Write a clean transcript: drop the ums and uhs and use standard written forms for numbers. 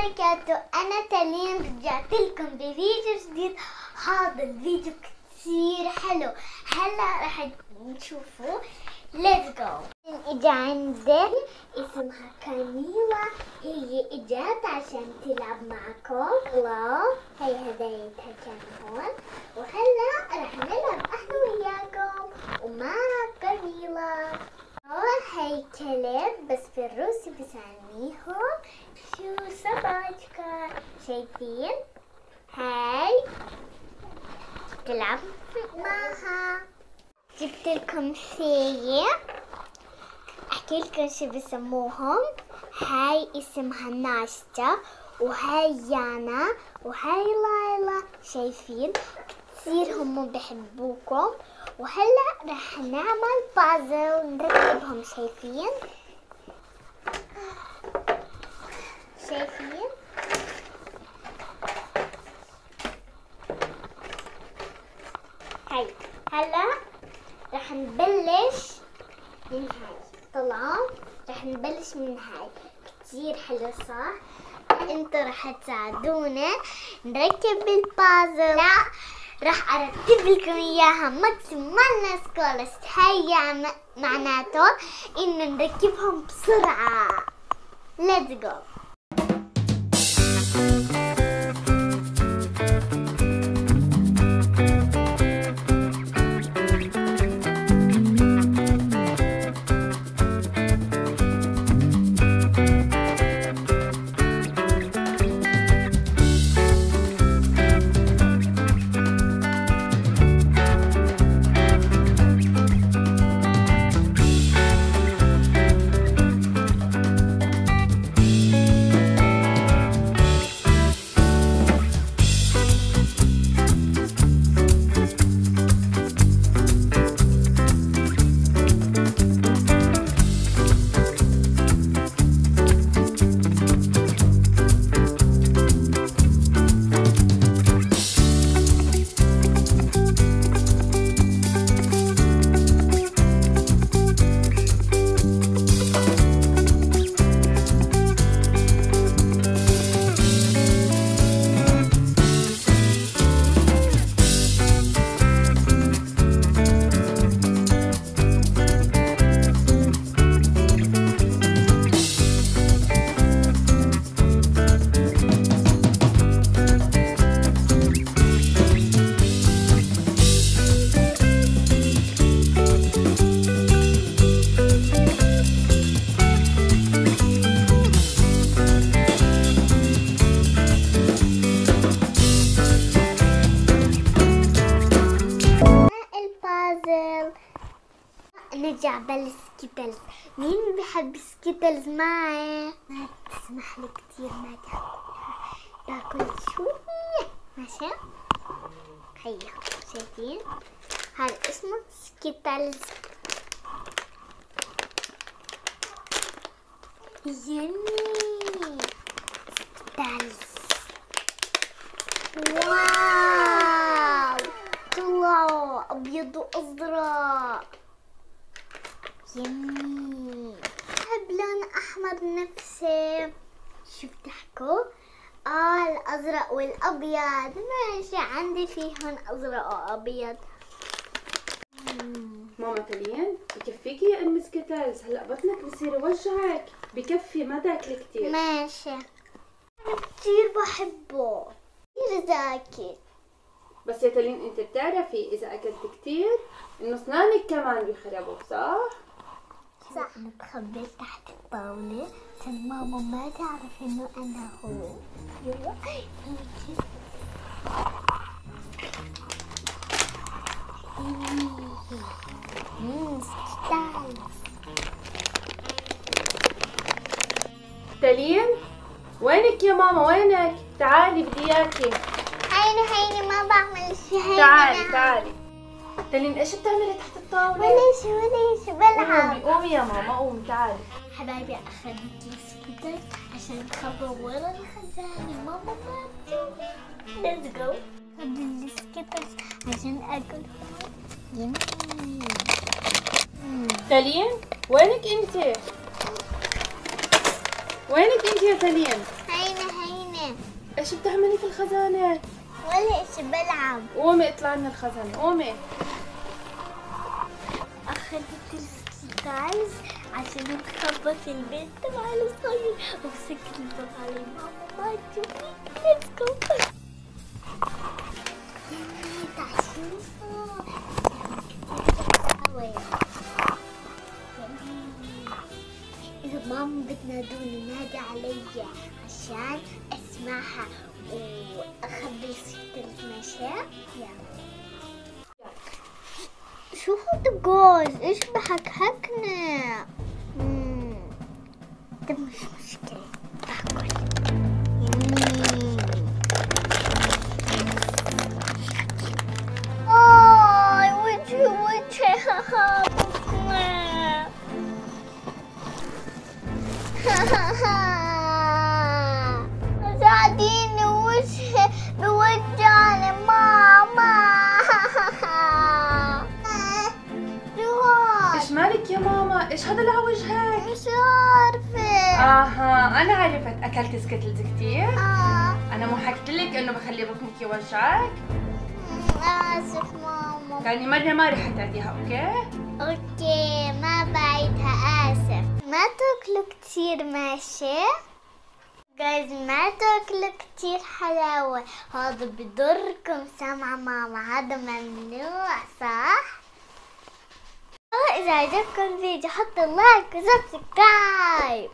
وبركاته. أنا تالين رجعت لكم بفيديو جديد. هذا الفيديو كتير حلو. هلا رح نشوفه. Let's go. إجا عندي اسمها كاميلا. هي إجت عشان تلعب معكم. الله هي هدايتها كان هون. وهلا رح نلعب احنا وياكم ومع كاميلا. هاي كلب بس في الروسي بسميهم شو صباجكا. شايفين؟ هاي تلعب معها. جبت لكم شيء احكي لكم شو بسموهم. هاي اسمها ناشتا وهاي يانا وهاي لايلا. شايفين كثير هم بحبوكم. وهلا رح نعمل بازل نركبهم. شايفين هاي. هلا رح نبلش من هاي. طلعوا رح نبلش من هاي. كتير حلو صح؟ انتوا رح تساعدونا نركب البازل. لا رح ارتب لكم اياها ماكسيمال سكولست. هيا معناته انه نركبهم بسرعة. Let's go. نرجع بالسكيتلز. مين بحب سكيتلز معي؟ ما تسمح لي كتير ما باكل شوية. ماشي هيا. شايفين هذا اسمه سكيتلز. يمي سكيتلز. واو طلعوا ابيض وازرق. يمي. بحب لون احمر نفسي. شو بتحكوا؟ الازرق والابيض. ماشي عندي فيهن ازرق وابيض. ماما تالين بكفيكي يا ام سكيتلز. هلا بطنك بصير يوجعك. بكفي ما تاكلي كثير. ماشي. انا كثير بحبه. كثير ذكي. بس يا تالين انت بتعرفي اذا اكلت كثير انه اسنانك كمان بيخربوا صح؟ صح. انا بخبي تحت الطاولة عشان ماما ما تعرف انه انا هو. يلا هيك. تالين وينك يا ماما وينك؟ تعالي بدي اياكي. هيني ما بعمل شيء. تعالي. تالين ايش بتعملي تحت الطاولة؟ ولا شيء بلعب. قومي يا ماما قومي تعالي. حبايبي اخذت السكيتر عشان تخبوا ورا الخزانة. ماما ما تشوف. Let's go. هذا السكيتر عشان اكل. يمي. تالين وينك انت؟ وينك انت يا تالين؟ هيني ايش بتعملي في الخزانة؟ ولا إيش بلعب. قومي اطلعي من الخزانة، قومي. أخذت السكيتلز عشان نخبط البيت تبع الصغير ومسكت الباب علي ماما ما تشوفي. ليتس جو. تعال شوفوا. إذا ماما بتنادوني نادي علي عشان أسمعها وأخبي السكيتلز ماشي؟ يلا. شوفوا دقوز ايش بحكحكنا. ده مش مشكلة باكل. وجهي ساعديني وجهي بوجعني ماما. ايش مالك يا ماما؟ ايش هذا اللي على وجهك؟ مش عارفة. اها انا عرفت، اكلتي سكيتلز كثير؟ انا مو حكيت لك انه بخلي بطنك يوجعك؟ آسف ماما. ثاني مرة ما رح تعيديها، اوكي؟ اوكي ما بعيدها. آسف. ما تاكلوا كتير ماشي؟ جايز ما تاكلوا كتير حلاوة، هذا بضركم. سامعة ماما؟ هذا ممنوع صح؟ إذا عجبكم الفيديو حطوا لايك وسبسكرايب.